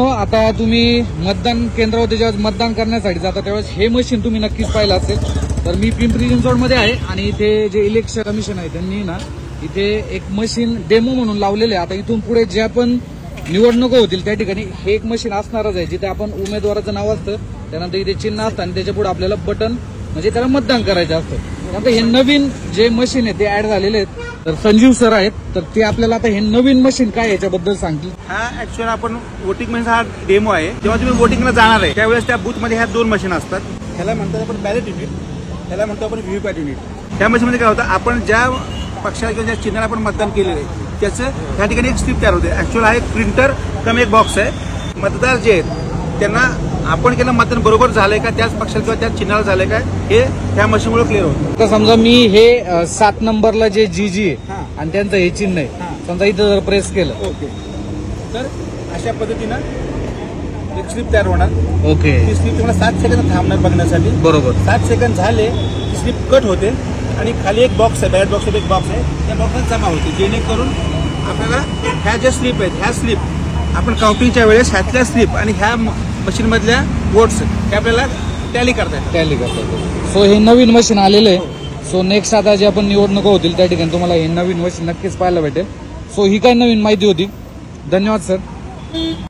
आता तुम्ही मतदान केंद्रावर जेव्हा मतदान करण्यासाठी जाता त्यावेळेस हे मशीन तुम्ही नक्कीच पाहिलं असेल. तर मी पिंपरी चिंचवडमध्ये आहे आणि इथे जे इलेक्शन कमिशन आहे त्यांनी ना इथे एक मशीन डेमो म्हणून लावलेले आहे. आता इथून पुढे ज्या पण निवडणुका होतील त्या ठिकाणी हे एक मशीन असणारच आहे, जिथे आपण उमेदवाराचं नाव असतं, त्यानंतर इथे चिन्ह असतं आणि त्याच्या पुढे आपल्याला बटन म्हणजे त्याला मतदान करायचं असतं. त्यानंतर हे नवीन जे मशीन आहे ते ऍड झालेले आहेत. तर संजीव सर आहेत, तर ते आपल्याला आता हे नवीन मशीन काय याच्याबद्दल सांगतील. हा ऍक्च्युअली आपण वोटिंग मशीन हा डेमो आहे. जेव्हा तुम्ही वोटिंगला जाणार आहे त्यावेळेस त्या बूथमध्ये ह्या 2 मशीन असतात. ह्याला म्हणतो आपण बॅलेट युनिट, ह्याला म्हणतो आपण व्हीव्हीपॅट युनिट. त्या मशीनमध्ये काय होतं, आपण ज्या पक्षाला किंवा ज्या चिन्हाला आपण मतदान केलेलं आहे त्याचं ह्या ठिकाणी एक स्लिप तयार होते. ऍक्च्युअल हा एक प्रिंटर कम एक बॉक्स आहे. मतदार जे आहेत त्यांना आपण केलं मतदान बरोबर झालंय का, त्याच पक्षाला किंवा त्याच चिन्हाला झालंय का हे ह्या मशीनमुळे क्लिअर होतं. तर समजा मी हे 7 नंबरला जे जी आहे आणि त्यांचं हे चिन्ह आहे, समजा इथं जर प्रेस केलं ओके, तर अशा पद्धतीनं एक स्लिप तयार होणार. ओके, ती स्लिप तुम्हाला 7 सेकंद थांबणार बघण्यासाठी. बरोबर. 7 सेकंद झाले ती स्लिप कट होते आणि खाली एक बॉक्स आहे, बॅलेट बॉक्स एक बॉक्स आहे, त्या बॉक्समध्ये जमा होते. जेणेकरून आपल्याला ह्या ज्या स्लिप आहेत ह्या स्लिप आपण काउंटिंगच्या वेळेस ह्यातल्या स्लिप आणि ह्या मशीन मधल्या वोट्स हे आपल्याला टॅली करता येतात. सो हे नवीन मशीन आलेलं आहे. सो नेक्स्ट आता जे आपण निवडणुका होतील त्या ठिकाणी तुम्हाला हे नवीन मशीन नक्कीच पाहायला भेटेल. सो ही काय नवीन माहिती होती. धन्यवाद सर.